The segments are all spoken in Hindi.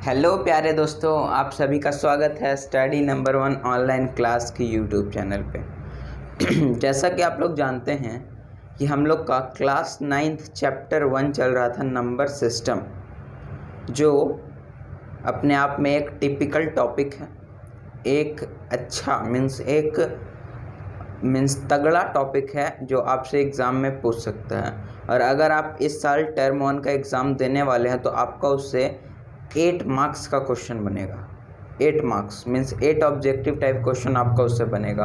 हेलो प्यारे दोस्तों, आप सभी का स्वागत है स्टडी नंबर 1 ऑनलाइन क्लास की यूट्यूब चैनल पे। जैसा कि आप लोग जानते हैं कि हम लोग का क्लास 9th चैप्टर 1 चल रहा था नंबर सिस्टम, जो अपने आप में एक टिपिकल टॉपिक है। एक अच्छा मीन्स तगड़ा टॉपिक है जो आपसे एग्ज़ाम में पूछ सकता है। और अगर आप इस साल टर्म 1 का एग्ज़ाम देने वाले हैं तो आपका उससे 8 मार्क्स का क्वेश्चन बनेगा। 8 marks means 8 objective type question आपका उससे बनेगा।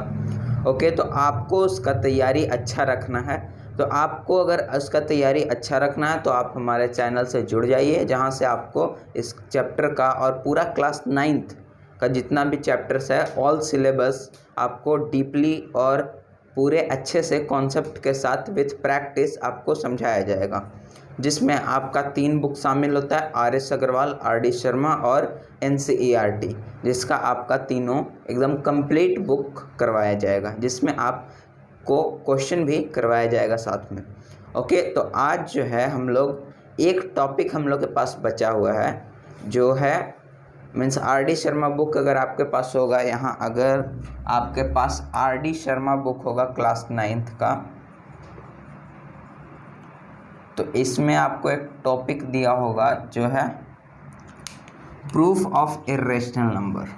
ओके, तो आपको उसका तैयारी अच्छा रखना है। तो आपको अगर उसका तैयारी अच्छा रखना है तो आप हमारे चैनल से जुड़ जाइए, जहां से आपको इस चैप्टर का और पूरा क्लास 9th का जितना भी चैप्टर्स है ऑल सिलेबस आपको डीपली और पूरे अच्छे से कॉन्सेप्ट के साथ विथ प्रैक्टिस आपको समझाया जाएगा, जिसमें आपका 3 बुक शामिल होता है, RS अग्रवाल, RD शर्मा और NCERT, जिसका आपका तीनों एकदम कंप्लीट बुक करवाया जाएगा, जिसमें आपको क्वेश्चन भी करवाया जाएगा साथ में। ओके, तो आज जो है हम लोग एक टॉपिक हम लोग के पास बचा हुआ है, जो है मीन्स RD शर्मा बुक। अगर आपके पास होगा, यहाँ अगर आपके पास RD शर्मा बुक होगा क्लास 9th का, तो इसमें आपको एक टॉपिक दिया होगा जो है proof of irrational number.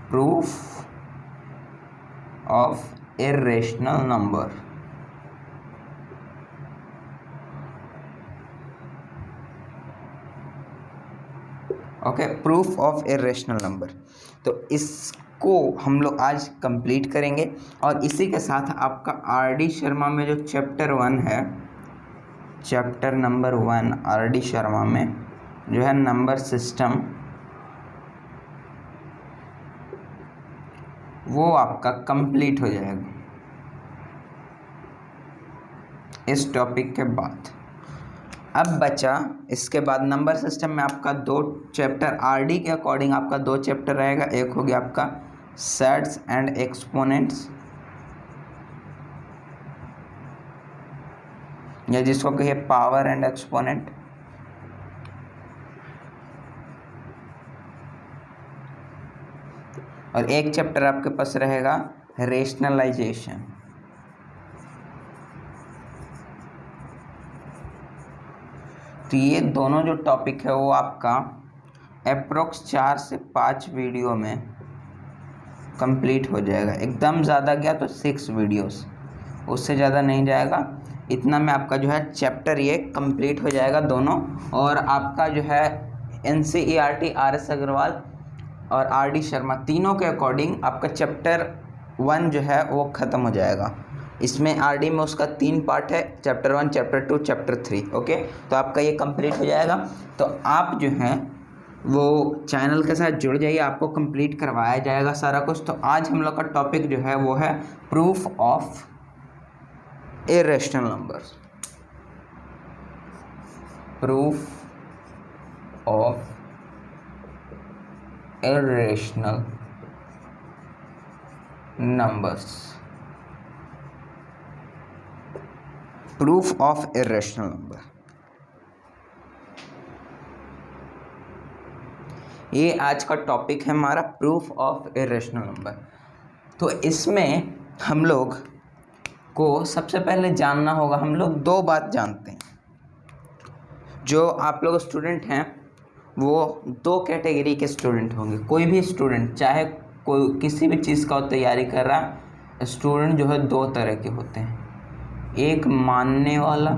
Proof of irrational number. Okay, proof of irrational number. तो इसको हम लोग आज कंप्लीट करेंगे, और इसी के साथ आपका RD शर्मा में जो चैप्टर 1 है, चैप्टर नंबर 1 RD शर्मा में जो है नंबर सिस्टम, वो आपका कंप्लीट हो जाएगा इस टॉपिक के बाद। अब बचा इसके बाद नंबर सिस्टम में आपका 2 चैप्टर RD के अकॉर्डिंग आपका 2 चैप्टर रहेगा। एक हो गया आपका सेट्स एंड एक्सपोनेंट्स, या जिसको कहिए पावर एंड एक्सपोनेंट, और एक चैप्टर आपके पास रहेगा रेशनलाइजेशन। तो ये दोनों जो टॉपिक है वो आपका अप्रोक्स 4 से 5 वीडियो में कंप्लीट हो जाएगा। एकदम ज़्यादा गया तो 6 वीडियोस, उससे ज़्यादा नहीं जाएगा। इतना में आपका जो है चैप्टर ये कंप्लीट हो जाएगा दोनों, और आपका जो है NCERT, RS अग्रवाल और RD शर्मा तीनों के अकॉर्डिंग आपका चैप्टर 1 जो है वो ख़त्म हो जाएगा। इसमें RD में उसका 3 पार्ट है, चैप्टर 1, चैप्टर 2, चैप्टर 3। ओके, तो आपका ये कंप्लीट हो जाएगा। तो आप जो है वो चैनल के साथ जुड़ जाइए, आपको कंप्लीट करवाया जाएगा सारा कुछ। तो आज हम लोग का टॉपिक जो है वो है proof of irrational numbers. Proof of irrational numbers. Proof of irrational number, ये आज का टॉपिक है हमारा, प्रूफ ऑफ इर्रेशनल नंबर। तो इसमें हम लोग को सबसे पहले जानना होगा, हम लोग 2 बात जानते हैं। जो आप लोग स्टूडेंट हैं वो 2 कैटेगरी के स्टूडेंट होंगे। कोई भी स्टूडेंट, चाहे कोई किसी भी चीज़ का तैयारी कर रहा है, स्टूडेंट जो है 2 तरह के होते हैं। एक मानने वाला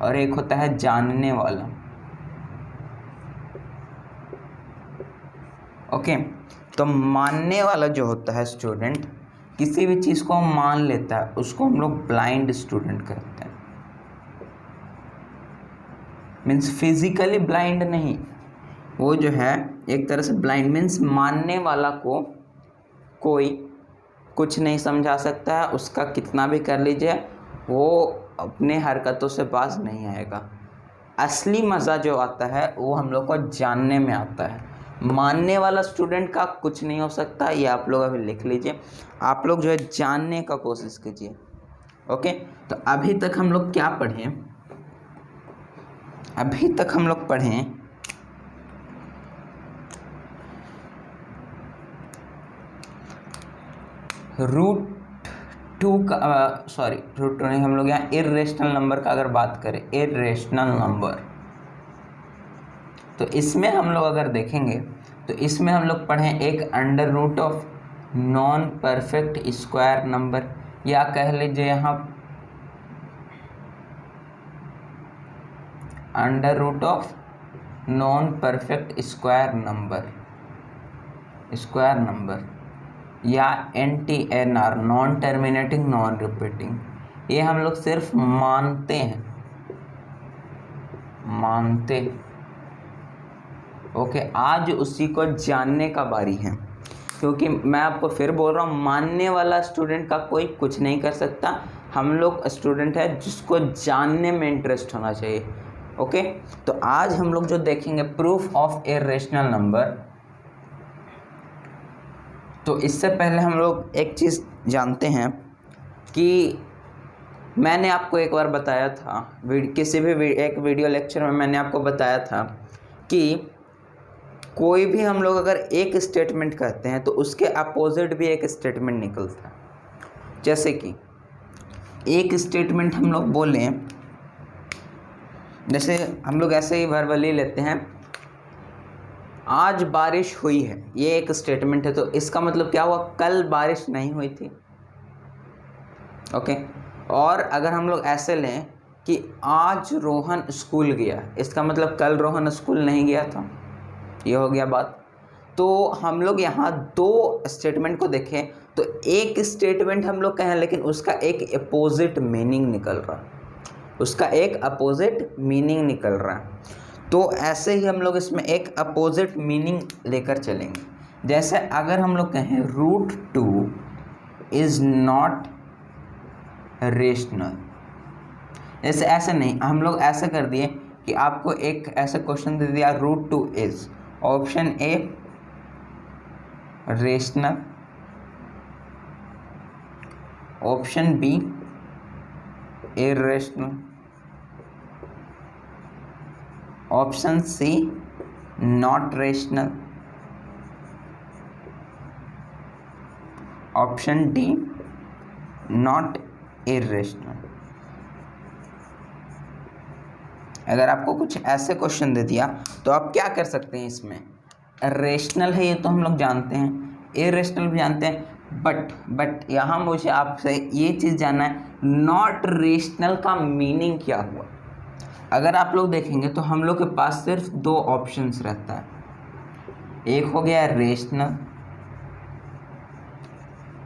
और एक होता है जानने वाला। ओके, तो मानने वाला जो होता है स्टूडेंट, किसी भी चीज़ को मान लेता है, उसको हम लोग ब्लाइंड स्टूडेंट कहते हैं। मीन्स फिजिकली ब्लाइंड नहीं, वो जो है एक तरह से ब्लाइंड मीन्स मानने वाला को कोई कुछ नहीं समझा सकता है, उसका कितना भी कर लीजिए वो अपने हरकतों से बाज नहीं आएगा। असली मज़ा जो आता है वो हम लोग को जानने में आता है। मानने वाला स्टूडेंट का कुछ नहीं हो सकता, ये आप लोग अभी लिख लीजिए। आप लोग जो है जानने का कोशिश कीजिए। ओके, तो अभी तक हम लोग क्या पढ़े? अभी तक हम लोग पढ़ें रूट टू का, रूट टू नहीं, हम लोग यहाँ इर्रेशनल नंबर का अगर बात करें, इर्रेशनल नंबर, तो इसमें हम लोग अगर देखेंगे तो इसमें हम लोग पढ़ें एक under root of non perfect square number, या कह लीजिए यहाँ under root of non perfect square number, या NTNR, non terminating non repeating. ये हम लोग सिर्फ मानते हैं, ओके। आज उसी को जानने का बारी है, क्योंकि मैं आपको फिर बोल रहा हूँ, मानने वाला स्टूडेंट का कोई कुछ नहीं कर सकता। हम लोग स्टूडेंट है जिसको जानने में इंटरेस्ट होना चाहिए, ओके। तो आज हम लोग जो देखेंगे प्रूफ ऑफ इर्रेशनल नंबर, तो इससे पहले हम लोग एक चीज़ जानते हैं कि मैंने आपको एक बार बताया था, किसी भी एक वीडियो लेक्चर में मैंने आपको बताया था कि कोई भी हम लोग अगर एक स्टेटमेंट कहते हैं तो उसके अपोजिट भी एक स्टेटमेंट निकलता है। जैसे कि एक स्टेटमेंट हम लोग बोलें, जैसे हम लोग ऐसे ही वर्बली लेते हैं, आज बारिश हुई है, ये एक स्टेटमेंट है, तो इसका मतलब क्या हुआ, कल बारिश नहीं हुई थी, ओके। और अगर हम लोग ऐसे लें कि आज रोहन स्कूल गया, इसका मतलब कल रोहन स्कूल नहीं गया था, ये हो गया बात। तो हम लोग यहाँ दो स्टेटमेंट को देखें तो एक स्टेटमेंट हम लोग कहें, लेकिन उसका एक अपोजिट मीनिंग निकल रहा है, तो ऐसे ही हम लोग इसमें एक अपोजिट मीनिंग लेकर चलेंगे। जैसे अगर हम लोग कहें रूट 2 इज़ नॉट रेशनल, जैसे ऐसे नहीं, हम लोग ऐसे कर दिए कि आपको एक ऐसा क्वेश्चन दे दिया, root 2 is, option A rational, option B irrational, option C not rational, option D not irrational. अगर आपको कुछ ऐसे क्वेश्चन दे दिया तो आप क्या कर सकते हैं, इसमें रेशनल है ये तो हम लोग जानते हैं, इरेशनल भी जानते हैं, बट यहाँ मुझे आपसे ये चीज़ जानना है, नॉट रेशनल का मीनिंग क्या हुआ। अगर आप लोग देखेंगे तो हम लोग के पास सिर्फ दो ऑप्शंस रहता है, एक हो गया रेशनल,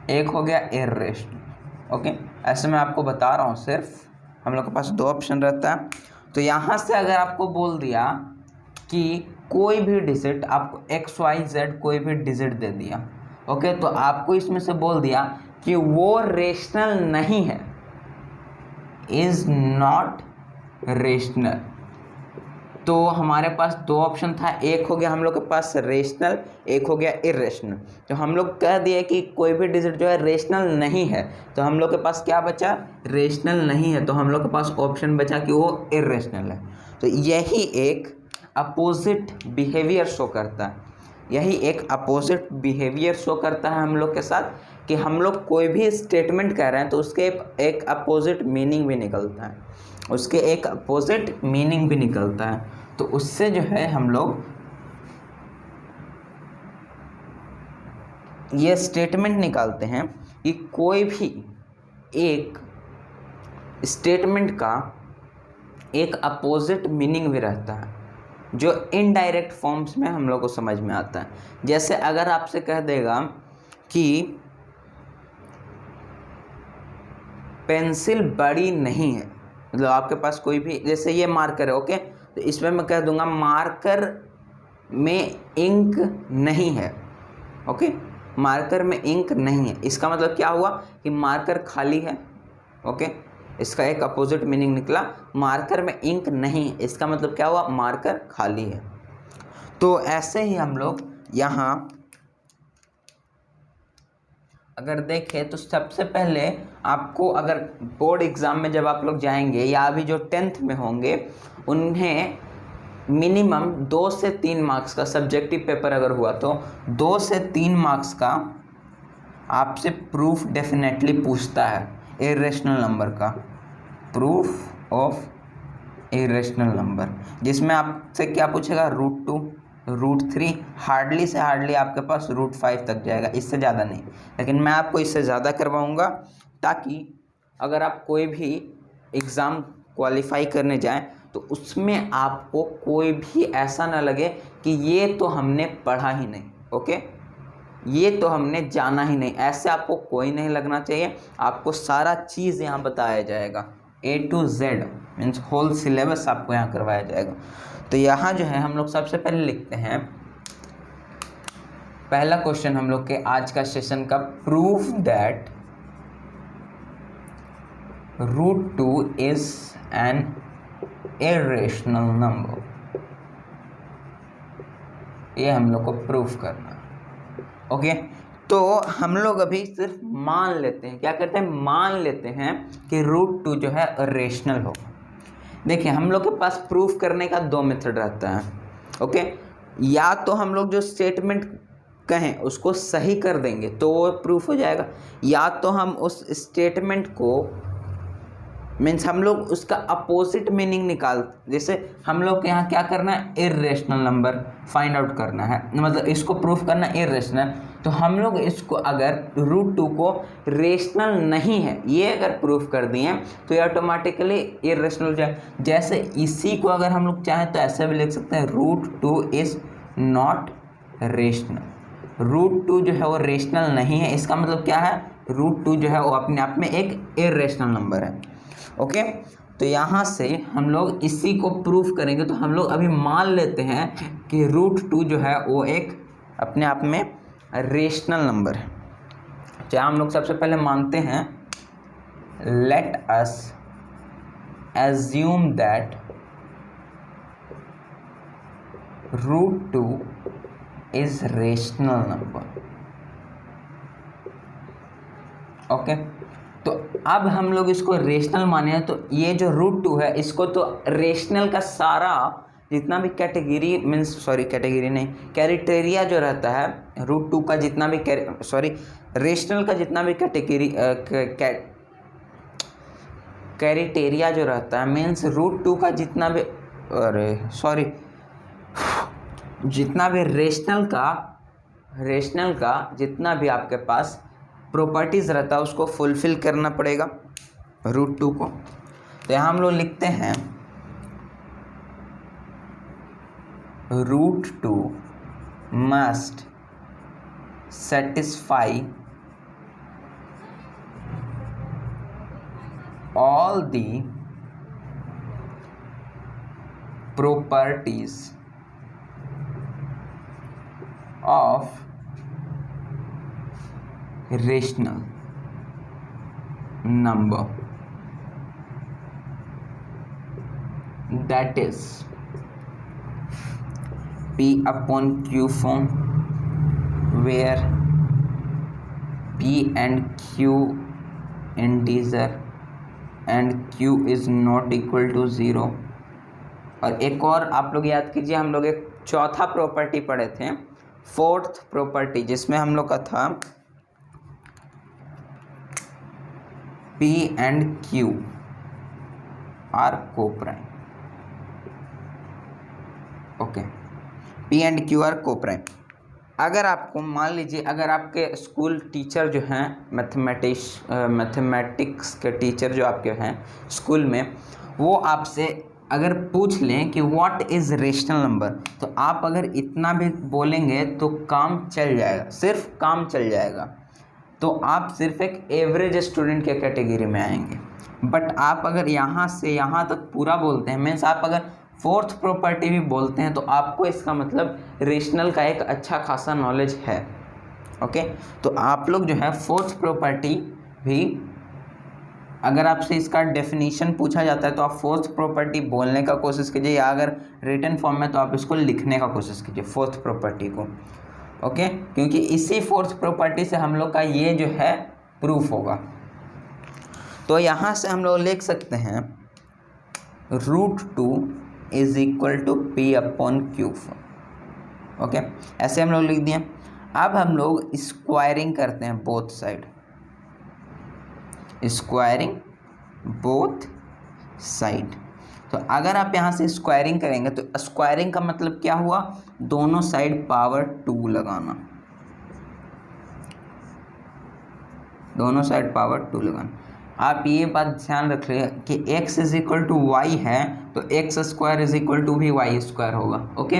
एक हो गया इरेशनल, ओके। ऐसे मैं आपको बता रहा हूँ, सिर्फ हम लोग के पास दो ऑप्शन रहता है। तो यहाँ से अगर आपको बोल दिया कि कोई भी डिजिट, आपको XYZ कोई भी डिजिट दे दिया, ओके, तो आपको इसमें से बोल दिया कि वो रेशनल नहीं है, इज नॉट रेशनल, तो हमारे पास दो ऑप्शन था, एक हो गया हम लोग के पास रेशनल, एक हो गया इरेशनल। तो हम लोग कह दिए कि कोई भी डिजिट जो है रेशनल नहीं है, तो हम लोग के पास क्या बचा, रेशनल नहीं है, तो हम लोग के पास ऑप्शन बचा कि वो इरेशनल है। तो यही एक अपोजिट बिहेवियर शो करता है, हम लोग के साथ, कि हम लोग कोई भी स्टेटमेंट कह रहे हैं तो उसके एक अपोजिट मीनिंग भी निकलता है, तो उससे जो है हम लोग ये स्टेटमेंट निकालते हैं कि कोई भी एक स्टेटमेंट का एक अपोजिट मीनिंग भी रहता है, जो इनडायरेक्ट फॉर्म्स में हम लोग को समझ में आता है। जैसे अगर आपसे कह देगा कि पेंसिल बड़ी नहीं है, मतलब आपके पास कोई भी, जैसे ये मार्कर है, ओके, तो इसमें मैं कह दूंगा मार्कर में इंक नहीं है, ओके, मार्कर में इंक नहीं है, इसका मतलब क्या हुआ कि मार्कर खाली है, ओके, इसका एक अपोजिट मीनिंग निकला, मार्कर में इंक नहीं है, इसका मतलब क्या हुआ, मार्कर खाली है। तो ऐसे ही हम लोग यहाँ अगर देखें तो सबसे पहले आपको, अगर बोर्ड एग्ज़ाम में जब आप लोग जाएंगे या अभी जो 10th में होंगे, उन्हें मिनिमम 2 से 3 मार्क्स का सब्जेक्टिव पेपर अगर हुआ तो 2 से 3 मार्क्स का आपसे प्रूफ डेफिनेटली पूछता है इरेशनल नंबर का, प्रूफ ऑफ इरेशनल नंबर, जिसमें आपसे क्या पूछेगा, √2, √3, हार्डली से हार्डली आपके पास √5 तक जाएगा, इससे ज़्यादा नहीं। लेकिन मैं आपको इससे ज़्यादा करवाऊँगा ताकि अगर आप कोई भी एग्ज़ाम क्वालिफाई करने जाएं तो उसमें आपको कोई भी ऐसा ना लगे कि ये तो हमने पढ़ा ही नहीं, ओके, ये तो हमने जाना ही नहीं, ऐसे आपको कोई नहीं लगना चाहिए। आपको सारा चीज़ यहाँ बताया जाएगा, A to Z means whole syllabus आपको यहाँ करवाया जाएगा। तो यहाँ जो है हम लोग सबसे पहले लिखते हैं पहला क्वेश्चन हम लोग के आज का सेशन का, proof that √2 is an irrational number. ये हम लोग को प्रूफ करना है, ओके। तो हम लोग अभी सिर्फ मान लेते हैं, क्या करते हैं, मान लेते हैं कि √2 जो है रेशनल होगा। देखिए हम लोग के पास प्रूफ करने का 2 मेथड रहता है, ओके। या तो हम लोग जो स्टेटमेंट कहें उसको सही कर देंगे तो वो प्रूफ हो जाएगा, या तो हम उस स्टेटमेंट को मीन्स हम लोग उसका अपोजिट मीनिंग निकाल, जैसे हम लोग के यहाँ क्या करना है, इरेशनल नंबर फाइंड आउट करना है, मतलब इसको प्रूफ करना इरेशनल, तो हम लोग इसको अगर √2 को रेशनल नहीं है ये अगर प्रूफ कर दिए तो ये ऑटोमेटिकली इरेशनल हो जाए। जैसे इसी को अगर हम लोग चाहें तो ऐसे भी लिख सकते हैं, √2 इज़ नॉट रेशनल। √2 जो है वो रेशनल नहीं है, इसका मतलब क्या है, √2 जो है वो अपने आप में एक इरेशनल नंबर है, ओके। तो यहाँ से हम लोग इसी को प्रूफ करेंगे। तो हम लोग अभी मान लेते हैं कि √2 जो है वो एक अपने आप में रेशनल नंबर है। चाहे हम लोग सबसे पहले मानते हैं, let us assume that √2 is rational number, okay. तो अब हम लोग इसको रेशनल माने तो ये जो √2 है इसको तो रेशनल का सारा जितना भी कैटेगरी मीन्स कैटेगरी नहीं, क्राइटेरिया जो रहता है √2 का जितना भी रेशनल का जितना भी कैटेगरी क्राइटेरिया जो रहता है मीन्स √2 का जितना भी जितना भी रेशनल का जितना भी आपके पास प्रॉपर्टीज़ रहता है उसको फुलफ़िल करना पड़ेगा √2 को। तो यहाँ हम लोग लिखते हैं √2 must satisfy all the properties of rational number, that is P upon Q form, where P and Q integer and Q is not equal to 0। और एक और आप लोग याद कीजिए, हम लोग एक चौथा प्रॉपर्टी पढ़े थे, फोर्थ प्रॉपर्टी, जिसमें हम लोग का था P and Q are co-prime, okay. P and Q are co-prime। अगर आपको मान लीजिए, अगर आपके स्कूल टीचर जो हैं मैथमेटिक्स के टीचर जो आपके हैं स्कूल में, वो आपसे अगर पूछ लें कि व्हाट इज़ रेशनल नंबर, तो आप अगर इतना भी बोलेंगे तो काम चल जाएगा, सिर्फ काम चल जाएगा। तो आप सिर्फ एक एवरेज स्टूडेंट के कैटेगरी में आएंगे। बट आप अगर यहाँ से यहाँ तक पूरा बोलते हैं, मीन्स आप अगर फोर्थ प्रॉपर्टी भी बोलते हैं, तो आपको इसका मतलब रेशनल का एक अच्छा खासा नॉलेज है, ओके। तो आप लोग जो है फोर्थ प्रॉपर्टी भी, अगर आपसे इसका डेफिनेशन पूछा जाता है तो आप फोर्थ प्रॉपर्टी बोलने का कोशिश कीजिए, या अगर रिटन फॉर्म में तो आप इसको लिखने का कोशिश कीजिए फोर्थ प्रॉपर्टी को। ओके, क्योंकि इसी फोर्थ प्रॉपर्टी से हम लोग का ये जो है प्रूफ होगा। तो यहाँ से हम लोग लिख सकते हैं √2 is equal to P/Q। Okay, ऐसे हम लोग लिख दिए। अब हम लोग स्क्वायरिंग करते हैं both side, squaring both side. तो अगर आप यहाँ से स्क्वायरिंग करेंगे तो स्क्वायरिंग का मतलब क्या हुआ, दोनों साइड पावर 2 लगाना, दोनों साइड पावर 2 लगाना। आप ये बात ध्यान रख रहे कि x is equal to y है तो x² इज इक्वल टू भी y² होगा। ओके,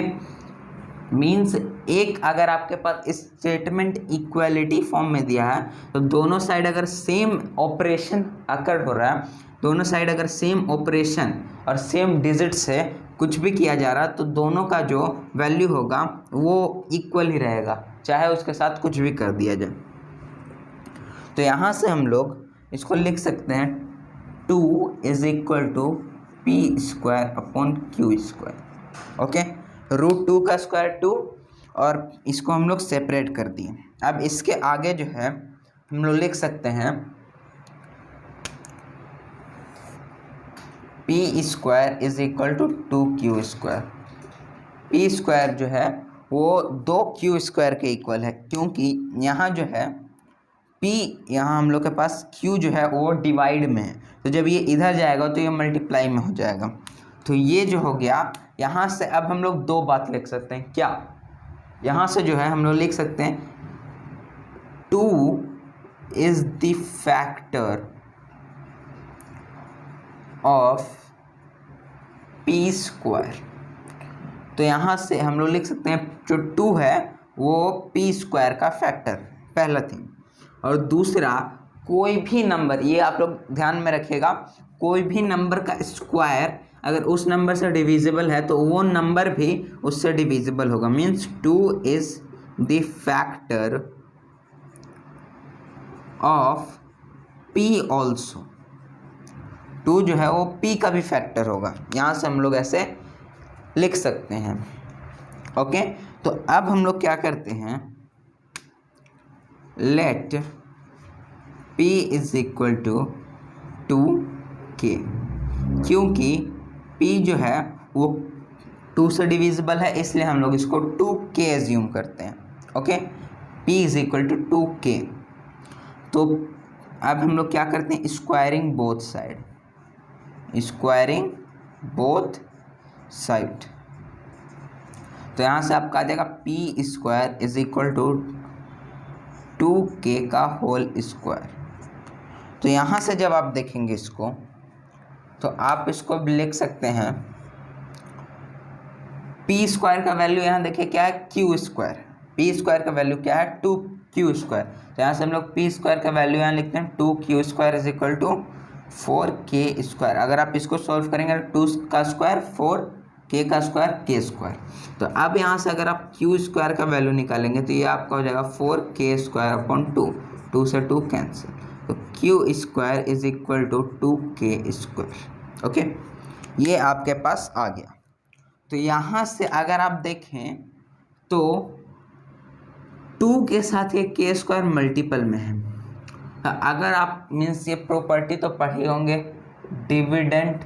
मीन्स एक अगर आपके पास स्टेटमेंट इक्वालिटी फॉर्म में दिया है तो दोनों साइड अगर सेम ऑपरेशन अकर हो रहा है, दोनों साइड अगर सेम ऑपरेशन और सेम डिजिट से कुछ भी किया जा रहा है तो दोनों का जो वैल्यू होगा वो इक्वल ही रहेगा, चाहे उसके साथ कुछ भी कर दिया जाए। तो यहाँ से हम लोग इसको लिख सकते हैं 2 is equal to P²/Q²। Okay, √2 का स्क्वायर 2 और इसको हम लोग सेपरेट कर दिए। अब इसके आगे जो है हम लोग लिख सकते हैं P² is equal to 2Q²। P² जो है वो 2Q² के इक्वल है, क्योंकि यहाँ जो है P यहाँ हम लोग के पास Q जो है वो डिवाइड में है, तो जब ये इधर जाएगा तो ये मल्टीप्लाई में हो जाएगा। तो ये जो हो गया, यहाँ से अब हम लोग दो बात लिख सकते हैं। क्या, यहाँ से जो है हम लोग लिख सकते हैं 2 is the factor of P²। तो यहाँ से हम लोग लिख सकते हैं जो 2 है वो P² का फैक्टर, पहला थिंग। और दूसरा, कोई भी नंबर, ये आप लोग ध्यान में रखिएगा, कोई भी नंबर का स्क्वायर अगर उस नंबर से डिविजिबल है तो वो नंबर भी उससे डिविजिबल होगा। Means 2 is the factor of P also. 2 जो है वो P का भी फैक्टर होगा, यहाँ से हम लोग ऐसे लिख सकते हैं। ओके, तो अब हम लोग क्या करते हैं, let P is equal to 2K, क्योंकि P जो है वो 2 से डिविजिबल है, इसलिए हम लोग इसको 2K एज्यूम करते हैं। Okay, P is equal to 2K। तो अब हम लोग क्या करते हैं, squaring both side, squaring both side. तो यहाँ से आपका आ जाएगा P² is equal to 2K का होल स्क्वायर। तो यहाँ से जब आप देखेंगे इसको तो आप इसको भी लिख सकते हैं P² का वैल्यू यहाँ देखिए क्या है, Q²। P² का वैल्यू क्या है, 2Q²। तो यहाँ से हम लोग P² का वैल्यू यहाँ लिखते हैं 2Q² is equal to 4K²। अगर आप इसको सॉल्व करेंगे 2 का स्क्वायर 4, K का स्क्वायर K²। तो अब यहाँ से अगर आप Q² का वैल्यू निकालेंगे तो ये आपका हो जाएगा 4K²/2, 2 से 2 कैंसिल, तो Q² is equal to 2K²। Okay, ये आपके पास आ गया। तो यहाँ से अगर आप देखें तो 2 के साथ ये K² मल्टीपल में है। अगर आप मीन्स ये प्रॉपर्टी तो पढ़े होंगे, dividend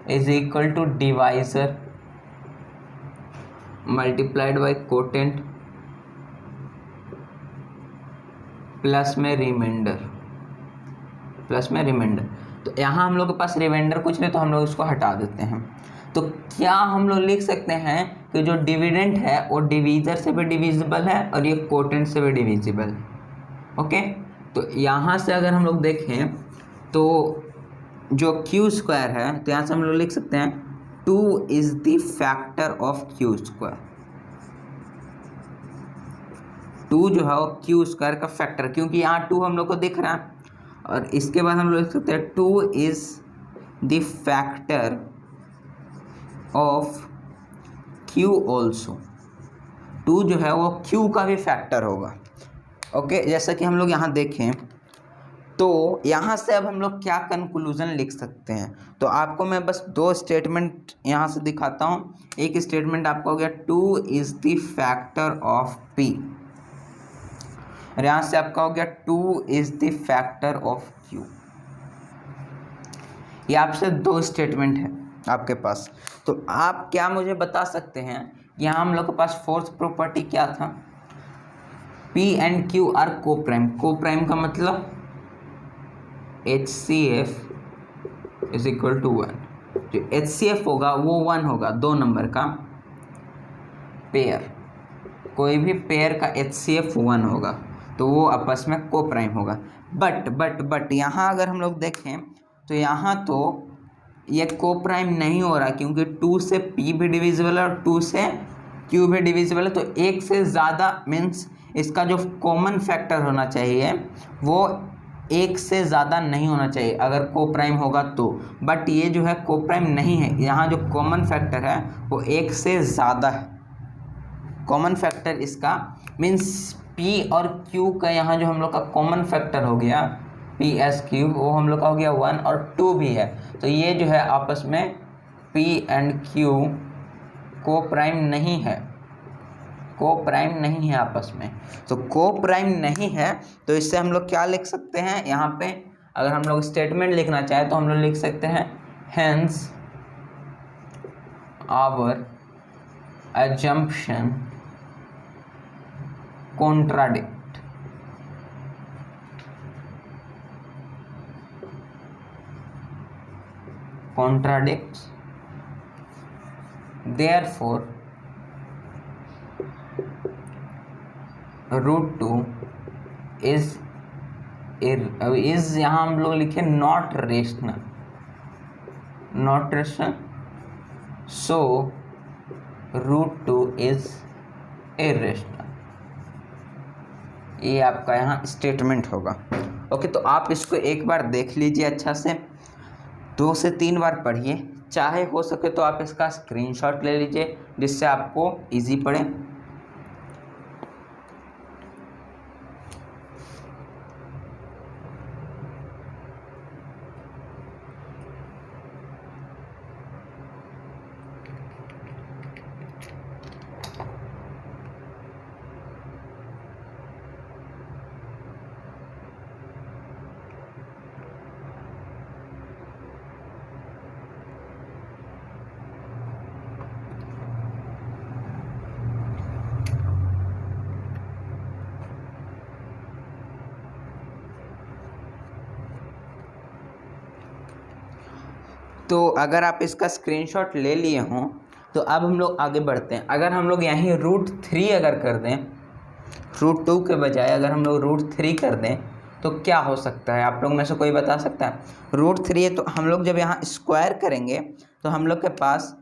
is equal to divisor multiplied by quotient plus में रिमाइंडर, प्लस में रिमाइंडर। तो यहाँ हम लोग के पास रिमाइंडर कुछ नहीं, तो हम लोग इसको हटा देते हैं। तो क्या हम लोग लिख सकते हैं कि जो डिविडेंड है वो डिवीजर से भी डिविजिबल है और ये कोटेंट से भी डिविजिबल है। ओके, तो यहाँ से अगर हम loग देखें तो जो Q² है तो यहाँ से हम लोग लिख सकते हैं 2 is the factor of Q²। 2 जो है वो Q² का फैक्टर, क्योंकि यहाँ 2 हम लोग को दिख रहा है। और इसके बाद हम लोग लिख सकते हैं 2 is the factor of Q also. 2 जो है वो Q का भी फैक्टर होगा। ओके, जैसा कि हम लोग यहाँ देखें तो यहाँ से अब हम लोग क्या कंक्लूजन लिख सकते हैं, तो आपको मैं बस दो स्टेटमेंट यहाँ से दिखाता हूँ। एक स्टेटमेंट आपका हो गया 2 is the factor of P, और यहाँ से आपका हो गया 2 is the factor of Q। ये आपसे दो स्टेटमेंट है आपके पास। तो आप क्या मुझे बता सकते हैं, यहाँ हम लोग के पास फोर्थ प्रॉपर्टी क्या था, P and Q are coprime. Coprime का मतलब HCF इज इक्वल टू 1। जो HCF होगा वो 1 होगा, 2 नंबर का पेयर, कोई भी पेयर का HCF 1 होगा तो वो आपस में कोप्राइम होगा। बट यहाँ अगर हम लोग देखें तो यहाँ तो ये कोप्राइम नहीं हो रहा, क्योंकि 2 से P भी डिविजिबल है और 2 से Q भी डिविजिबल है। तो एक से ज़्यादा मीन्स इसका जो कॉमन फैक्टर होना चाहिए वो एक से ज़्यादा नहीं होना चाहिए अगर कोप्राइम होगा तो। बट ये जो है कोप्राइम नहीं है, यहाँ जो कॉमन फैक्टर है वो एक से ज़्यादा है। कॉमन फैक्टर इसका मीन्स P और Q का यहाँ जो हम लोग का कॉमन फैक्टर हो गया PS3 वो हम लोग का हो गया 1 और 2 भी है। तो ये जो है आपस में P एंड Q कोप्राइम नहीं है, कोप्राइम नहीं है आपस में। तो कोप्राइम नहीं है तो इससे हम लोग क्या लिख सकते हैं, यहाँ पे अगर हम लोग स्टेटमेंट लिखना चाहें तो हम लोग लिख सकते हैं hence our assumption contradicts, therefore root 2 is यहाँ हम लोग लिखे not rational, so root 2 is irrational। ये आपका यहाँ स्टेटमेंट होगा। ओके, तो आप इसको एक बार देख लीजिए अच्छा से, 2 से 3 बार पढ़िए, चाहे हो सके तो आप इसका स्क्रीनशॉट ले लीजिए जिससे आपको इजी पड़े। तो अगर आप इसका स्क्रीनशॉट ले लिए हों तो अब हम लोग आगे बढ़ते हैं। अगर हम लोग यहीं √3 अगर कर दें, √2 के बजाय अगर हम लोग √3 कर दें तो क्या हो सकता है, आप लोग में से कोई बता सकता है? √3 है तो हम लोग जब यहाँ स्क्वायर करेंगे तो हम लोग के पास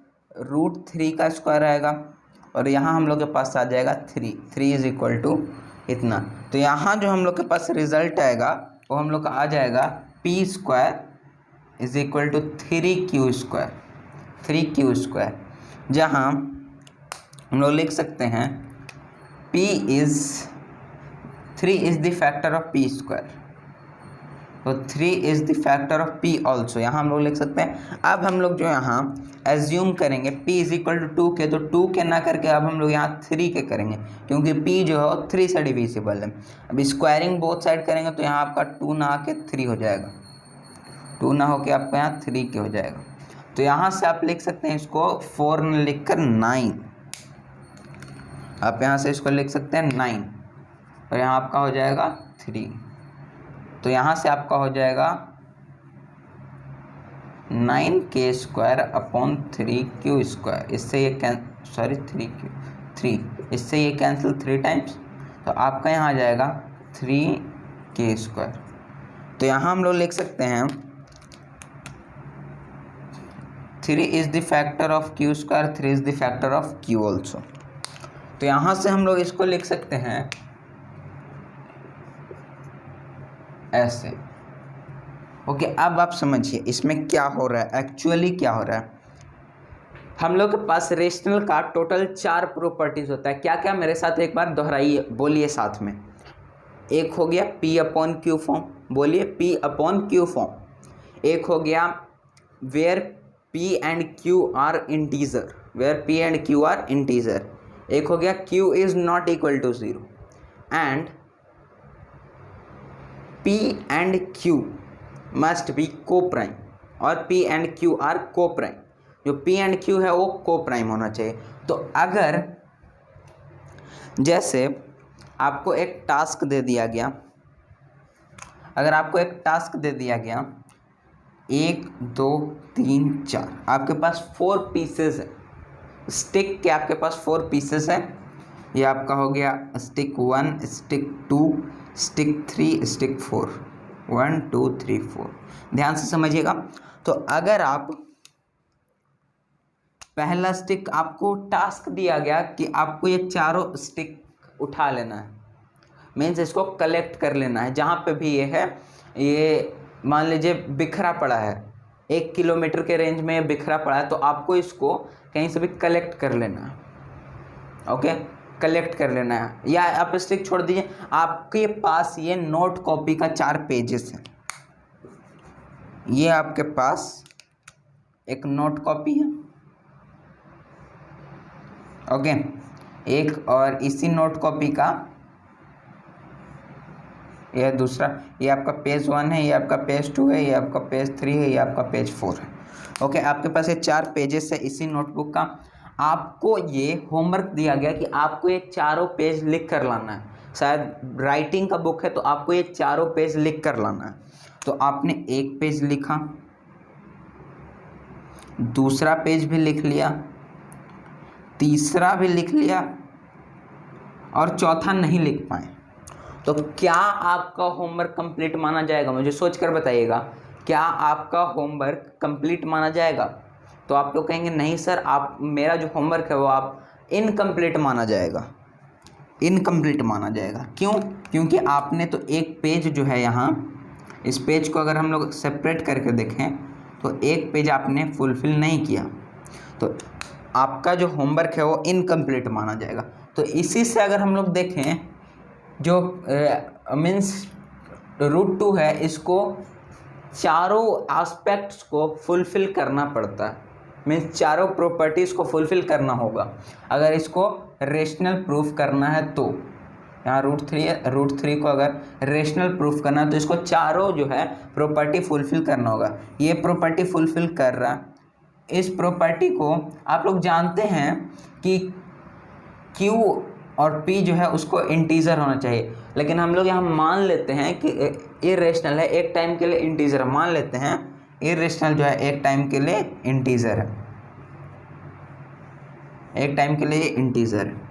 √3 का स्क्वायर आएगा और यहाँ हम लोग के पास आ जाएगा 3 इज इक्वल टू इतना। तो यहाँ जो हम लोग के पास रिजल्ट आएगा वो हम लोग का आ जाएगा P² is equal to 3Q², जहाँ हम लोग लिख सकते हैं 3 is the factor of P², तो 3 is the factor of P also, यहाँ हम लोग लिख सकते हैं। अब हम लोग जो यहाँ एज्यूम करेंगे P इज इक्वल टू 2 के, तो 2 के ना करके अब हम लोग यहाँ 3 के करेंगे, क्योंकि P जो है 3 से डिविजिबल है। अब स्क्वायरिंग बोथ साइड करेंगे तो यहाँ आपका 2 ना आके 3 हो जाएगा, 2 ना होके आपका यहाँ 3 के हो जाएगा। तो यहाँ से आप लिख सकते हैं इसको 4 न लिख कर 9, आप यहाँ से इसको लिख सकते हैं 9 और यहाँ आपका हो जाएगा 3। तो यहाँ से आपका हो जाएगा 9K² अपॉन 3Q², इससे ये 3 इससे ये कैंसिल 3 टाइम्स, तो आपका यहाँ आ जाएगा 3K²। तो यहाँ हम लोग लिख सकते हैं 3 is the factor of Q², 3 is the factor of Q also. तो यहाँ से हम लोग इसको लिख सकते हैं ऐसे। ओके, अब आप समझिए इसमें क्या हो रहा है, एक्चुअली क्या हो रहा है। हम लोग के पास रेशनल का टोटल 4 प्रॉपर्टीज होता है। क्या क्या, मेरे साथ एक बार दोहराइए, बोलिए साथ में। एक हो गया P/Q फॉर्म, बोलिए P अपॉन Q फॉर्म। एक हो गया where P and Q are integer, where P and Q are integer. एक हो गया Q is not equal to 0 and P and Q must be coprime, और P and Q are coprime. जो P एंड Q है वो को प्राइम होना चाहिए। तो अगर जैसे आपको एक टास्क दे दिया गया, अगर आपको एक टास्क दे दिया गया 1 2 3 4, आपके पास 4 पीसेस है स्टिक के, आपके पास 4 पीसेस है। ये आपका हो गया स्टिक 1, स्टिक 2, स्टिक 3, स्टिक 4, 1 2 3 4। ध्यान से समझिएगा। तो अगर आप पहला स्टिक, आपको टास्क दिया गया कि आपको ये चारों स्टिक उठा लेना है, मीन्स इसको कलेक्ट कर लेना है। जहाँ पे भी ये है, ये मान लीजिए बिखरा पड़ा है, 1 किलोमीटर के रेंज में ये बिखरा पड़ा है, तो आपको इसको कहीं से भी कलेक्ट कर लेना है। ओके, कलेक्ट कर लेना है। या आप स्टिक छोड़ दीजिए, आपके पास ये नोट कॉपी का 4 पेजेस है। ये आपके पास एक नोट कॉपी है, ओके, एक, और इसी नोट कॉपी का यह दूसरा, ये आपका पेज 1 है, ये आपका पेज 2 है, ये आपका पेज 3 है, ये आपका पेज 4 है। ओके, आपके पास ये 4 पेजेस है इसी नोटबुक का। आपको ये होमवर्क दिया गया कि आपको ये चारों पेज लिख कर लाना है। शायद राइटिंग का बुक है तो आपको ये चारों पेज लिख कर लाना है। तो आपने एक पेज लिखा, दूसरा पेज भी लिख लिया, तीसरा भी लिख लिया, और चौथा नहीं लिख पाए, तो क्या आपका होमवर्क कंप्लीट माना जाएगा? मुझे सोचकर बताइएगा, क्या आपका होमवर्क कंप्लीट माना जाएगा? तो आप लोग कहेंगे नहीं सर, आप मेरा जो होमवर्क है वो आप इनकम्प्लीट माना जाएगा, इनकम्प्लीट माना जाएगा। क्यों? क्योंकि आपने तो एक पेज जो है यहाँ, इस पेज को अगर हम लोग सेपरेट करके देखें तो एक पेज आपने फुलफिल नहीं किया, तो आपका जो होमवर्क है वो इनकम्प्लीट माना जाएगा। तो इसी से अगर हम लोग देखें, जो मीन्स रूट 2 है, इसको चारों एस्पेक्ट्स को फुलफिल करना पड़ता है, मीन्स चारों प्रॉपर्टीज़ को फुलफिल करना होगा अगर इसको रेशनल प्रूफ करना है। तो यहाँ रूट 3 है, रूट 3 को अगर रेशनल प्रूफ करना है तो इसको चारों जो है प्रॉपर्टी फुलफिल करना होगा। ये प्रॉपर्टी फुलफिल कर रहा है, इस प्रॉपर्टी को आप लोग जानते हैं कि Q और P जो है उसको इंटीजर होना चाहिए, लेकिन हम लोग यहाँ मान लेते हैं कि इरेशनल है, एक टाइम के लिए इंटीजर है। मान लेते हैं इरेशनल जो है एक टाइम के लिए इंटीजर है, एक टाइम के लिए इंटीजर है।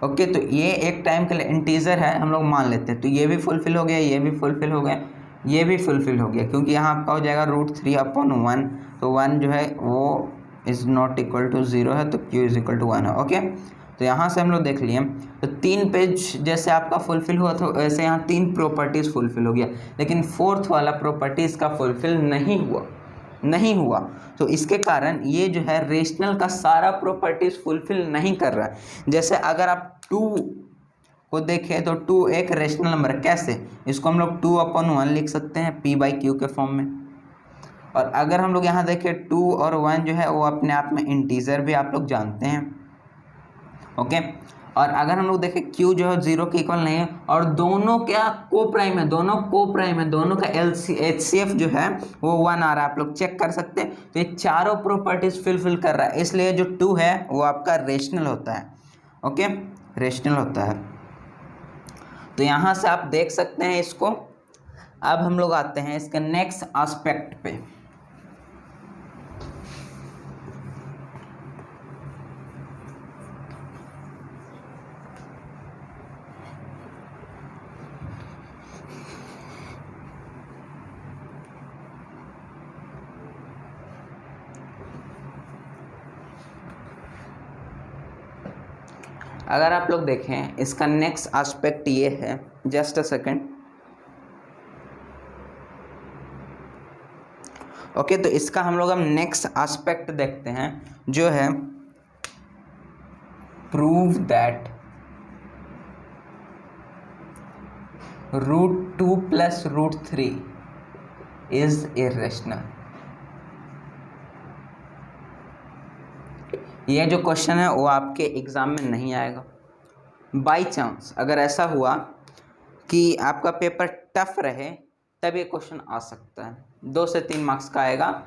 ओके, तो ये एक टाइम के लिए इंटीजर है, हम लोग मान लेते हैं। तो ये भी फुलफिल हो गया, ये भी फुलफिल हो गया, ये भी फुलफिल हो गया, क्योंकि यहाँ आपका हो जाएगा रूट 3/1। तो 1 जो है वो इज़ नॉट इक्वल टू 0 है, तो Q इज इक्वल टू 1 है। ओके, तो यहाँ से हम लोग देख लिए, तो 3 पेज जैसे आपका फुलफिल हुआ था वैसे यहाँ 3 प्रॉपर्टीज़ फुलफिल हो गया, लेकिन 4th वाला प्रॉपर्टीज़ का फुलफिल नहीं हुआ। तो इसके कारण ये जो है रेशनल का सारा प्रॉपर्टीज़ फुलफिल नहीं कर रहा है। जैसे अगर आप 2 को देखें तो 2 एक रेशनल नंबर है। कैसे? इसको हम लोग 2/1 लिख सकते हैं P/Q के फॉर्म में। और अगर हम लोग यहाँ देखें 2 और 1 जो है वो अपने आप में इंटीजर भी आप लोग जानते हैं। ओके, और अगर हम लोग देखें Q जो है 0 के इक्वल नहीं है, और दोनों क्या को प्राइम है, दोनों को प्राइम है, दोनों का HCF जो है वो 1 आ रहा है, आप लोग चेक कर सकते हैं। तो ये चारों प्रॉपर्टीज फुलफिल कर रहा है, इसलिए जो 2 है वो आपका रेशनल होता है। ओके, रेशनल होता है। तो यहाँ से आप देख सकते हैं इसको। अब हम लोग आते हैं इसके नेक्स्ट एस्पेक्ट पे। अगर आप लोग देखें इसका नेक्स्ट एस्पेक्ट ये है, जस्ट अ सेकेंड। ओके, तो इसका हम लोग नेक्स्ट एस्पेक्ट देखते हैं, जो है prove that √2 plus √3 is irrational. ये जो क्वेश्चन है वो आपके एग्ज़ाम में नहीं आएगा। बाई चांस अगर ऐसा हुआ कि आपका पेपर टफ रहे तब ये क्वेश्चन आ सकता है, 2 से 3 मार्क्स का आएगा।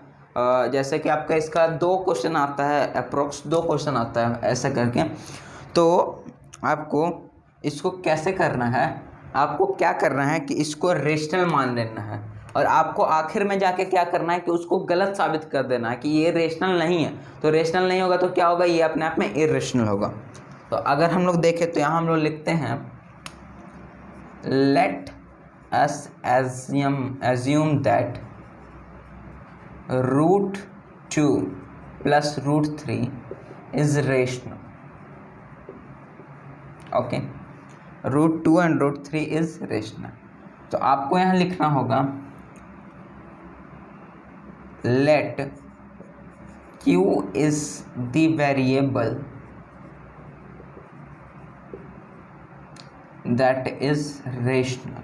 जैसे कि आपका इसका 2 क्वेश्चन आता है, अप्रोक्स 2 क्वेश्चन आता है ऐसा करके। तो आपको इसको कैसे करना है, आपको क्या करना है कि इसको रेशनल मान लेना है और आपको आखिर में जाके क्या करना है कि उसको गलत साबित कर देना है कि ये रेशनल नहीं है। तो रेशनल नहीं होगा तो क्या होगा, ये अपने आप में इरेशनल होगा। तो अगर हम लोग देखें तो यहाँ हम लोग लिखते हैं let us assume that √2 plus √3 is rational. Okay, √2 and √3 is rational. तो आपको यहाँ लिखना होगा let q is the variable that is rational।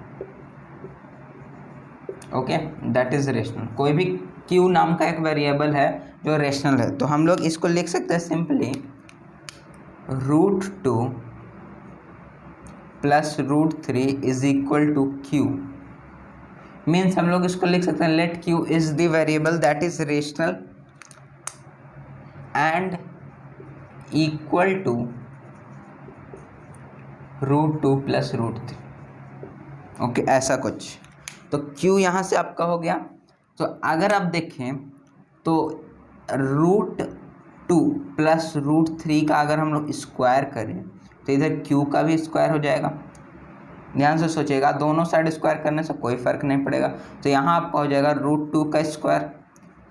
Okay, that is rational. कोई भी q नाम का एक वेरिएबल है जो रेशनल है। तो हम लोग इसको लिख सकते हैं simply √2 plus √3 is equal to q। Means हम लोग इसको लिख सकते हैं let q is the variable that is rational and equal to √2 plus √3। Okay, ऐसा कुछ। तो q यहाँ से आपका हो गया। तो अगर आप देखें तो √2 प्लस √3 का अगर हम लोग स्क्वायर करें तो इधर q का भी स्क्वायर हो जाएगा। ध्यान से सोचिएगा, दोनों साइड स्क्वायर करने से कोई फ़र्क नहीं पड़ेगा। तो यहाँ आपका हो जाएगा √2 का स्क्वायर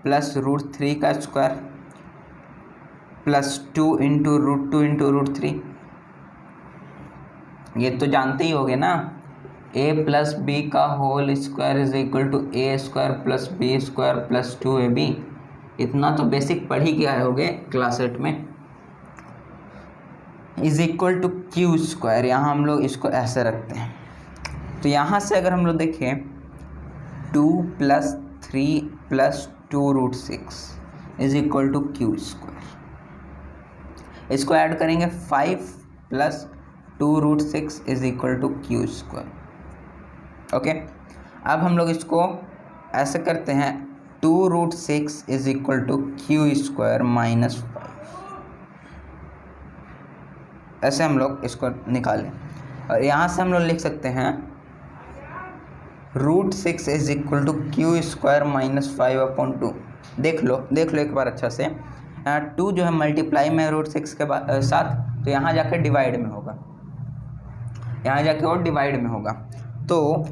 प्लस √3 का स्क्वायर प्लस 2 इंटू √2 इंटू √3। ये तो जानते ही होगे ना, a प्लस बी का whole square is equal to a square plus b square plus 2ab। इतना तो बेसिक पढ़ ही के आए होगे क्लास 8 में। Is equal to q square, यहाँ हम लोग इसको ऐसे रखते हैं। तो यहाँ से अगर हम लोग देखें 2 plus 3 plus 2√6 is equal to q square. इसको ऐड करेंगे 5 plus 2√6 is equal to q square. Okay, अब हम लोग इसको ऐसे करते हैं 2√6 is equal to q square minus 5। ऐसे हम लोग इसको निकालें और यहाँ से हम लोग लिख सकते हैं √6 is equal to q square minus 5/2। देख लो एक बार अच्छा से। 2 जो है मल्टीप्लाई में √6 के साथ, तो यहाँ जाकर डिवाइड में होगा, यहाँ जाके और डिवाइड में होगा। तो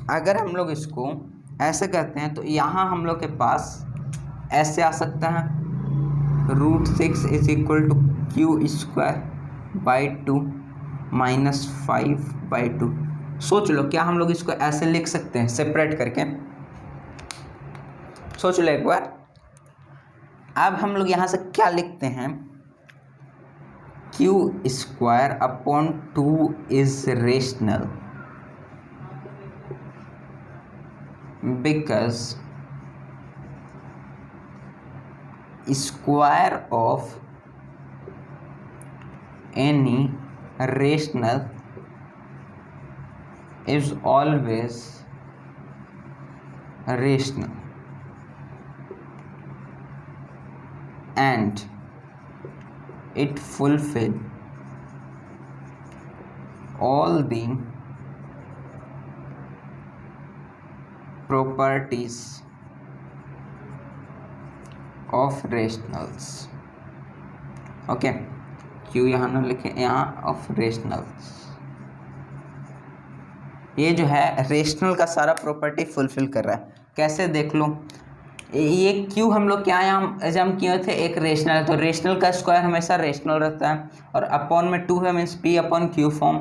अगर हम लोग इसको ऐसे करते हैं तो यहाँ हम लोग के पास ऐसे आ सकता है √6 is equal to q square by 2 minus 5/2। सोच लो, क्या हम लोग इसको ऐसे लिख सकते हैं सेपरेट करके? सोच लो एक बार। अब हम लोग यहाँ से क्या लिखते हैं, Q square upon 2 is rational because square of any rational is always rational and it fulfill all the properties of rationals। okay, क्यों यहाँ ना लिखे, यहाँ ऑफ रेशनल्स। ये जो है रेशनल का सारा प्रॉपर्टी फुलफिल कर रहा है। कैसे देख लो, ये क्यू हम लोग क्या यहाँ जब हम किए थे, एक रेशनल है तो रेशनल का स्क्वायर हमेशा रेशनल रहता है और अपॉन में 2 है, means p upon q form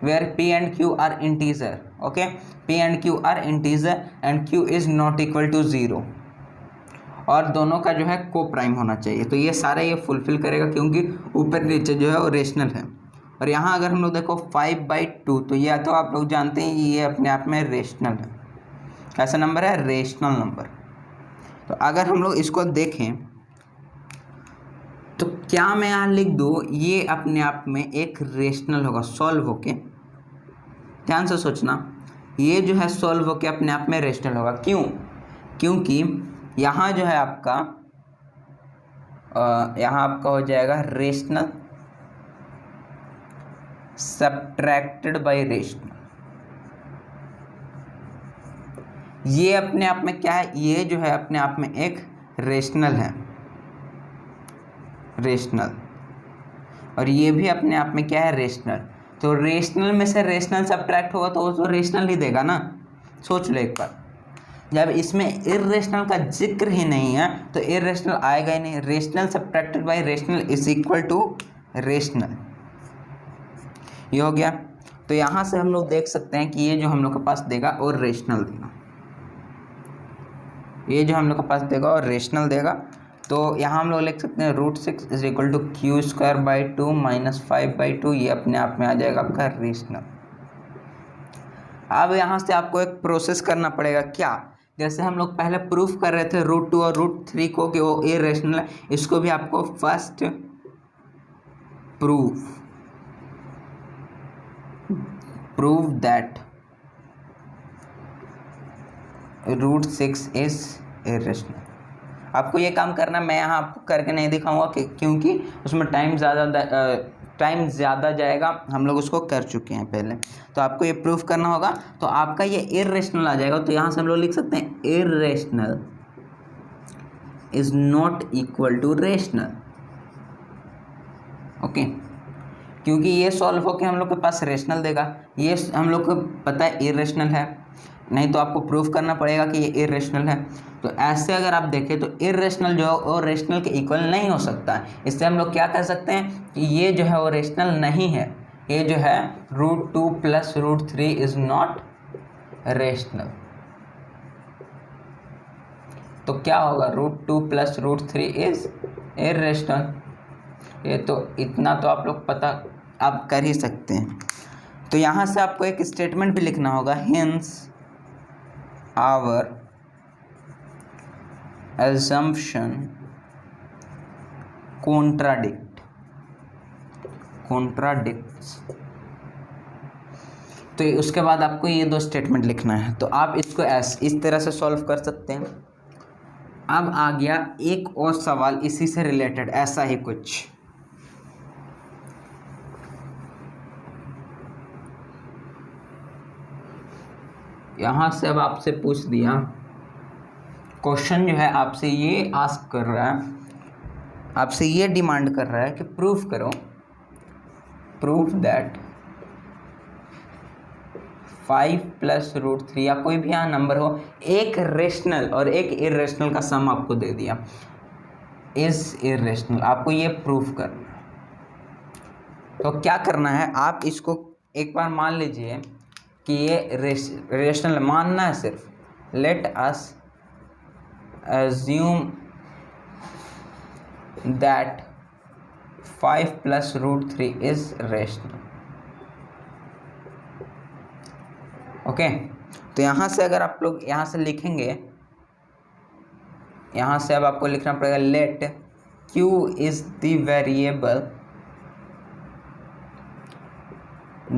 where p and q are integer. Okay, p and q are integer and q is not equal to 0 और दोनों का जो है को प्राइम होना चाहिए। तो ये सारा ये फुलफिल करेगा क्योंकि ऊपर नीचे जो है वो रेशनल है। और यहाँ अगर हम लोग देखो 5/2, तो यह तो आप लोग जानते हैं ये अपने आप में रेशनल है। कैसा नंबर है? Rational number. तो अगर हम लोग इसको देखें तो क्या मैं यहाँ लिख दूँ ये अपने आप में एक रेशनल होगा सॉल्व होके। ध्यान से सोचना, ये जो है सॉल्व होके अपने आप में रेशनल होगा। क्यों? क्योंकि यहाँ जो है आपका यहाँ आपका हो जाएगा रेशनल सब्ट्रैक्टेड बाय रेशनल। ये अपने आप में क्या है? ये जो है अपने आप में एक रेशनल है, रेशनल, और ये भी अपने आप में क्या है? रेशनल। तो रेशनल में से रेशनल सब्ट्रैक्ट होगा तो वो रेशनल ही देगा ना। सोच लो एक बार, जब इसमें इर्रेशनल का जिक्र ही नहीं है तो इर्रेशनल आएगा ही नहीं। Rational subtracted by rational is equal to rational. ये हो गया। तो यहाँ से हम लोग देख सकते हैं कि ये जो हम लोग के पास देगा और रेशनल देगा, ये जो हम लोग के पास देगा और रेशनल देगा। तो यहाँ हम लोग लिख सकते हैं √6 इज इक्वल टू Q²/2 - 5/2। ये अपने आप में आ जाएगा आपका रेशनल। अब यहाँ से आपको एक प्रोसेस करना पड़ेगा। क्या? जैसे हम लोग पहले प्रूफ कर रहे थे √2 और √3 को कि वो इर्रेशनल है, इसको भी आपको first prove that √6 is irrational. आपको ये काम करना, मैं यहाँ आपको करके नहीं दिखाऊंगा क्योंकि उसमें टाइम ज़्यादा जाएगा, हम लोग उसको कर चुके हैं पहले। तो आपको ये प्रूफ करना होगा, तो आपका ये इर्रेशनल आ जाएगा। तो यहाँ से हम लोग लिख सकते हैं irrational is not equal to rational. Okay, क्योंकि ये सॉल्व होके हम लोग के पास रेशनल देगा, ये हम लोग को पता है इर्रेशनल है, नहीं तो आपको प्रूफ करना पड़ेगा कि ये इर्रेशनल है। तो ऐसे अगर आप देखें तो इर्रेशनल जो है वो रेशनल के इक्वल नहीं हो सकता है। इससे हम लोग क्या कर सकते हैं कि ये जो है वो रेशनल नहीं है। ये जो है √2 + √3 इज नॉट रेशनल। तो क्या होगा? √2 + √3 इज इर्रेशनल। ये तो इतना तो आप लोग पता आप कर ही सकते हैं। तो यहाँ से आपको एक स्टेटमेंट भी लिखना होगा, हेंस our assumption contradicts। तो उसके बाद आपको ये दो स्टेटमेंट लिखना है। तो आप इसको इस तरह से सॉल्व कर सकते हैं। अब आ गया एक और सवाल इसी से रिलेटेड, ऐसा ही कुछ। यहाँ से अब आपसे पूछ दिया, क्वेश्चन जो है आपसे ये आस्क कर रहा है, आपसे ये डिमांड कर रहा है कि प्रूफ करो, प्रूफ दैट 5 + √3 या कोई भी यहाँ नंबर हो, एक रेशनल और एक इर्रेशनल का सम आपको दे दिया, इज इर्रेशनल। आपको ये प्रूफ करना है। तो क्या करना है, आप इसको एक बार मान लीजिए कि ये रेशनल मानना है सिर्फ। Let us assume that 5 + √3 is rational। Okay, तो यहाँ से अगर आप लोग यहाँ से लिखेंगे, यहाँ से अब आपको लिखना पड़ेगा late Q is the variable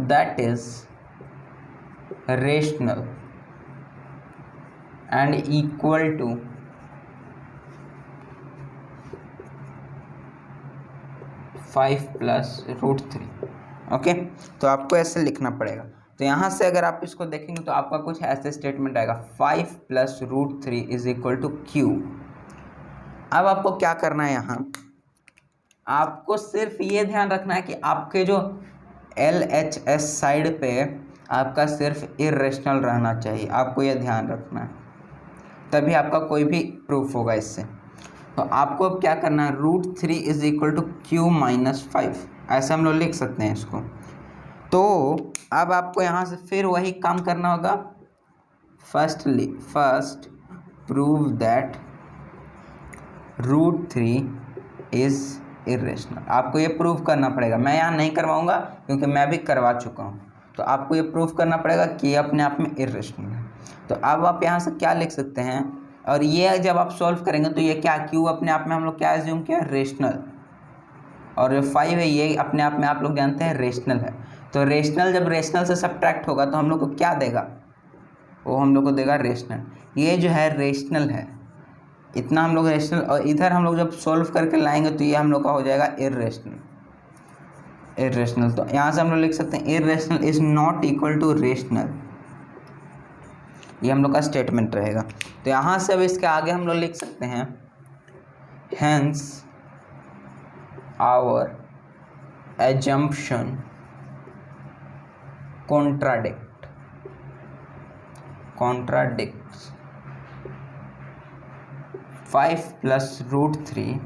that is rational and equal to 5 + √3। Okay, तो आपको ऐसे लिखना पड़ेगा। तो यहाँ से अगर आप इसको देखेंगे तो आपका कुछ ऐसे स्टेटमेंट आएगा, 5 + √3 इज इक्वल टू Q। अब आपको क्या करना है, यहाँ आपको सिर्फ ये ध्यान रखना है कि आपके जो LHS साइड पे आपका सिर्फ इर्रेशनल रहना चाहिए। आपको यह ध्यान रखना है, तभी आपका कोई भी प्रूफ होगा इससे। तो आपको अब क्या करना है, √3 इज इक्वल टू Q - 5, ऐसे हम लोग लिख सकते हैं इसको। तो अब आपको यहाँ से फिर वही काम करना होगा। First prove that √3 is irrational. आपको ये प्रूव करना पड़ेगा, मैं यहाँ नहीं करवाऊँगा क्योंकि मैं भी करवा चुका हूँ। तो आपको ये प्रूव करना पड़ेगा कि ये अपने आप में इरेशनल है। तो अब आप यहाँ से क्या लिख सकते हैं, और ये जब आप सॉल्व करेंगे तो ये क्या क्यू अपने आप में हम लोग क्या एज्यूम किया, रेशनल, और जो 5 है ये अपने आप में आप लोग जानते हैं रेशनल है। तो रेशनल जब रेशनल से सब्ट्रैक्ट होगा तो हम लोग को क्या देगा, वो हम लोग को देगा रेशनल। ये जो है रेशनल है, इतना हम लोग रेशनल, और इधर हम लोग जब सॉल्व करके लाएंगे तो ये हम लोग का हो जाएगा इरेशनल। इरेशनल तो यहाँ से हम लोग लिख सकते हैं irrational is not equal to rational, ये हम लोग का स्टेटमेंट रहेगा। तो यहाँ से अब इसके आगे हम लोग लिख सकते हैं hence our assumption contradicts 5 plus root 3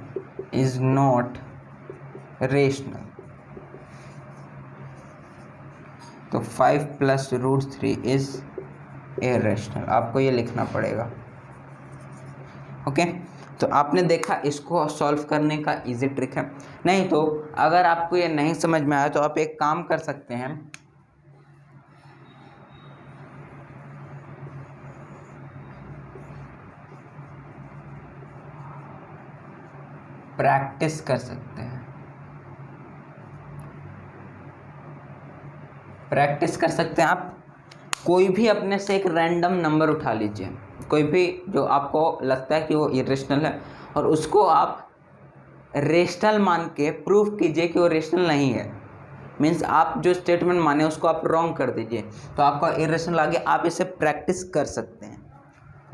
is not rational। तो 5 plus root 3 is irrational, आपको ये लिखना पड़ेगा। ओके, तो आपने देखा इसको सॉल्व करने का इजी ट्रिक है। नहीं तो अगर आपको ये नहीं समझ में आया तो आप एक काम कर सकते हैं, प्रैक्टिस कर सकते हैं। प्रैक्टिस कर सकते हैं आप, कोई भी अपने से एक रैंडम नंबर उठा लीजिए, कोई भी जो आपको लगता है कि वो इरेशनल है, और उसको आप रेशनल मान के प्रूव कीजिए कि वो रेशनल नहीं है। मीन्स आप जो स्टेटमेंट माने उसको आप रॉन्ग कर दीजिए, तो आपका इरेशनल आगे आप इसे प्रैक्टिस कर सकते हैं।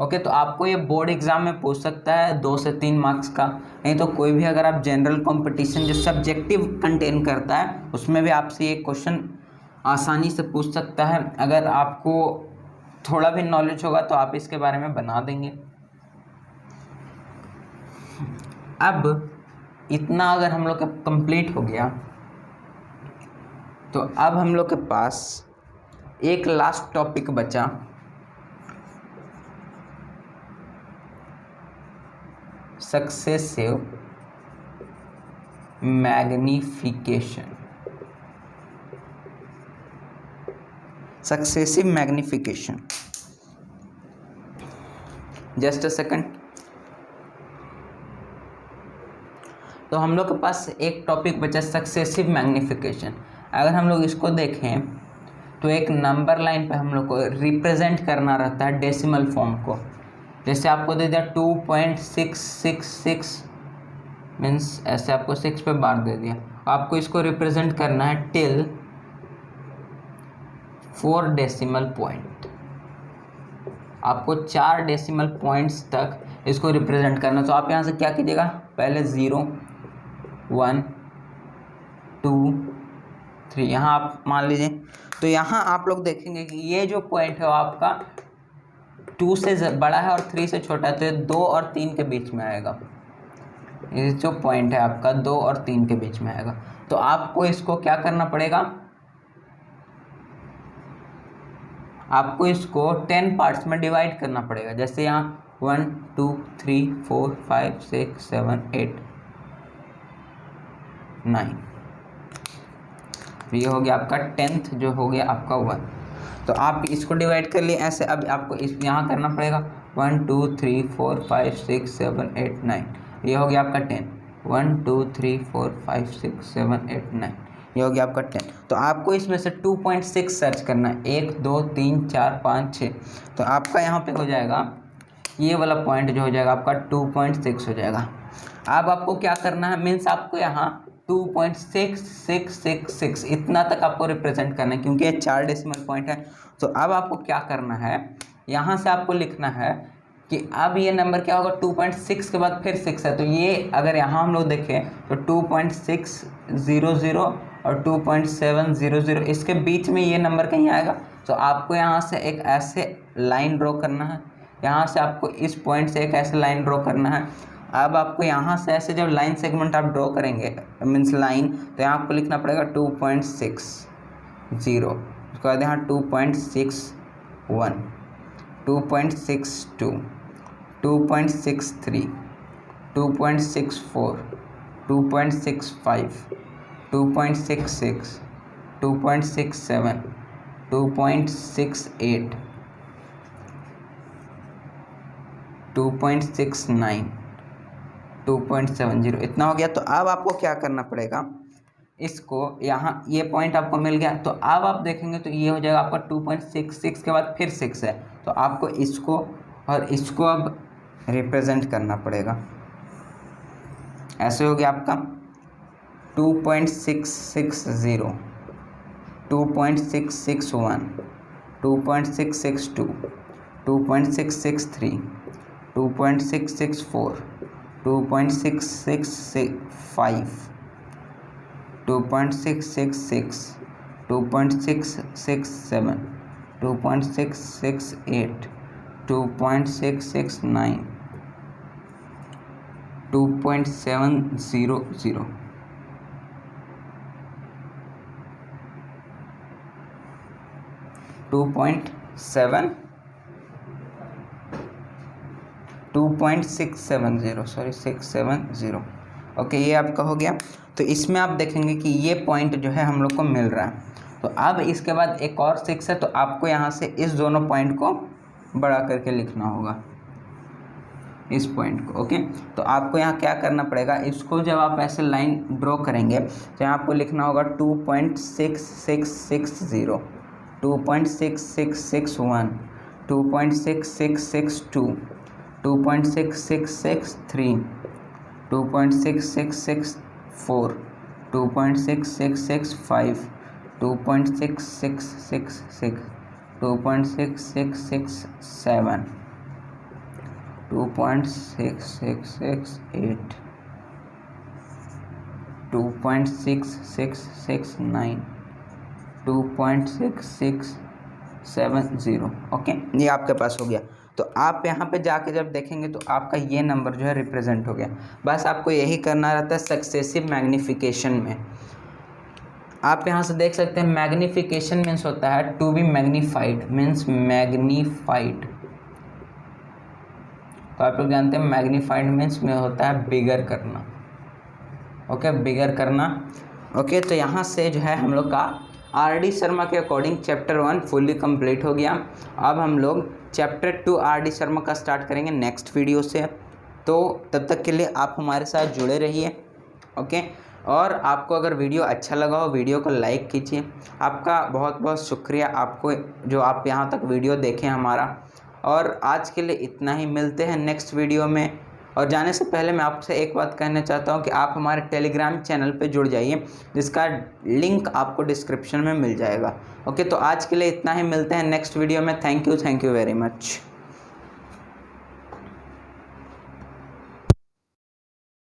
ओके, तो आपको ये बोर्ड एग्जाम में पूछ सकता है 2 से 3 मार्क्स का, नहीं तो कोई भी अगर आप जनरल कंपटीशन जो सब्जेक्टिव कंटेन करता है उसमें भी आपसे ये क्वेश्चन आसानी से पूछ सकता है। अगर आपको थोड़ा भी नॉलेज होगा तो आप इसके बारे में बना देंगे। अब इतना अगर हम लोग का कंप्लीट हो गया तो अब हम लोग के पास एक लास्ट टॉपिक बचा, successive magnification. Successive magnification, just a second. तो हम लोग के पास एक टॉपिक बचा सक्सेसिव मैग्निफिकेशन। अगर हम लोग इसको देखें तो एक नंबर लाइन पे हम लोग को रिप्रेजेंट करना रहता है डेसिमल फॉर्म को। जैसे आपको दे दिया 2.666 मीन्स ऐसे आपको 6 पे बार दे दिया, आपको इसको रिप्रेजेंट करना है टिल 4 डेसिमल पॉइंट। आपको 4 डेसिमल पॉइंट्स तक इसको रिप्रेजेंट करना। तो आप यहाँ से क्या कीजिएगा, पहले 0 1 2 3 यहाँ आप मान लीजिए। तो यहाँ आप लोग देखेंगे कि ये जो पॉइंट है वो आपका 2 से बड़ा है और 3 से छोटा है, तो ये 2 और 3 के बीच में आएगा। ये जो पॉइंट है आपका 2 और 3 के बीच में आएगा। तो आपको इसको क्या करना पड़ेगा, आपको इसको 10 पार्ट्स में डिवाइड करना पड़ेगा। जैसे यहाँ 1 2 3 4 5 6 7 8 9, ये हो गया आपका 10th जो हो गया आपका 1। तो आप इसको डिवाइड कर लिए ऐसे। अब आपको इस यहाँ करना पड़ेगा 1 2 3 4 5 6 7 8 9, ये हो गया आपका 10। 1 2 3 4 5 6 7 8 9, ये हो गया आपका 10। तो आपको इसमें से 2.6 सर्च करना है, 1 2 3 4 5 6। तो आपका यहाँ पे हो जाएगा ये वाला पॉइंट जो हो जाएगा आपका 2.6 हो जाएगा। अब आपको क्या करना है, मीन्स आपको यहाँ 2.6666 इतना तक आपको रिप्रेजेंट करना है, क्योंकि ये 4 डेसिमल पॉइंट है। तो अब आपको क्या करना है, यहाँ से आपको लिखना है कि अब ये नंबर क्या होगा, 2.6 के बाद फिर 6 है। तो ये अगर यहाँ हम लोग देखें तो 2.600 और 2.700 इसके बीच में ये नंबर कहीं आएगा। तो आपको यहाँ से एक ऐसे लाइन ड्रॉ करना है, यहाँ से आपको इस पॉइंट से एक ऐसे लाइन ड्रॉ करना है। अब आपको यहाँ से ऐसे जब लाइन सेगमेंट आप ड्रॉ करेंगे मीन्स लाइन, तो यहाँ आपको लिखना पड़ेगा 2.60, उसके बाद यहाँ 2.61 2.62 2.63 2.64 2.65, 2.66, 2.67, 2.68, 2.69, 2.70 इतना हो गया। तो अब आपको क्या करना पड़ेगा, इसको यहाँ ये पॉइंट आपको मिल गया, तो अब आप देखेंगे तो ये हो जाएगा आपका 2.66 के बाद फिर 6 है, तो आपको इसको और इसको अब रिप्रेजेंट करना पड़ेगा। ऐसे हो गया आपका 2.660, 2.661, 2.662, 2.663, 2.664, 2.665, 2.666, 2.667, 2.668, 2.669, 2.700, 670 ओके, ये आपका हो गया। तो इसमें आप देखेंगे कि ये पॉइंट जो है हम लोग को मिल रहा है। तो अब इसके बाद एक और 6 है, तो आपको यहाँ से इस दोनों पॉइंट को बड़ा करके लिखना होगा, इस पॉइंट को। ओके, तो आपको यहाँ क्या करना पड़ेगा, इसको जब आप ऐसे लाइन ड्रॉ करेंगे तो यहाँ आपको लिखना होगा 2.6660, 2.6661, 2.6662, 2.6663, 2.6664, 2.6665, 2.6666, 2.6667, 2.6668, 2.6669, 2.6670 ओके, ये आपके पास हो गया। तो आप यहाँ पे जाके जब देखेंगे तो आपका ये नंबर जो है रिप्रेजेंट हो गया। बस आपको यही करना रहता है सक्सेसिव मैग्नीफिकेशन में। आप यहाँ से देख सकते हैं मैग्नीफिकेशन मीन्स होता है to be magnified, means magnified. तो आप लोग जानते हैं मैग्नीफाइड मीन्स में होता है बिगर करना। ओके, बिगर करना। ओके, तो यहाँ से जो है हम लोग का आर.डी. शर्मा के अकॉर्डिंग चैप्टर 1 फुल्ली कंप्लीट हो गया। अब हम लोग चैप्टर 2 आर.डी. शर्मा का स्टार्ट करेंगे नेक्स्ट वीडियो से। तो तब तक के लिए आप हमारे साथ जुड़े रहिए। ओके, और आपको अगर वीडियो अच्छा लगा हो वीडियो को लाइक कीजिए। आपका बहुत बहुत शुक्रिया, आपको जो आप यहाँ तक वीडियो देखें हमारा। और आज के लिए इतना ही, मिलते हैं नेक्स्ट वीडियो में। और जाने से पहले मैं आपसे एक बात कहना चाहता हूँ कि आप हमारे टेलीग्राम चैनल पे जुड़ जाइए, जिसका लिंक आपको डिस्क्रिप्शन में मिल जाएगा। ओके, तो आज के लिए इतना ही, मिलते हैं नेक्स्ट वीडियो में। Thank you very much.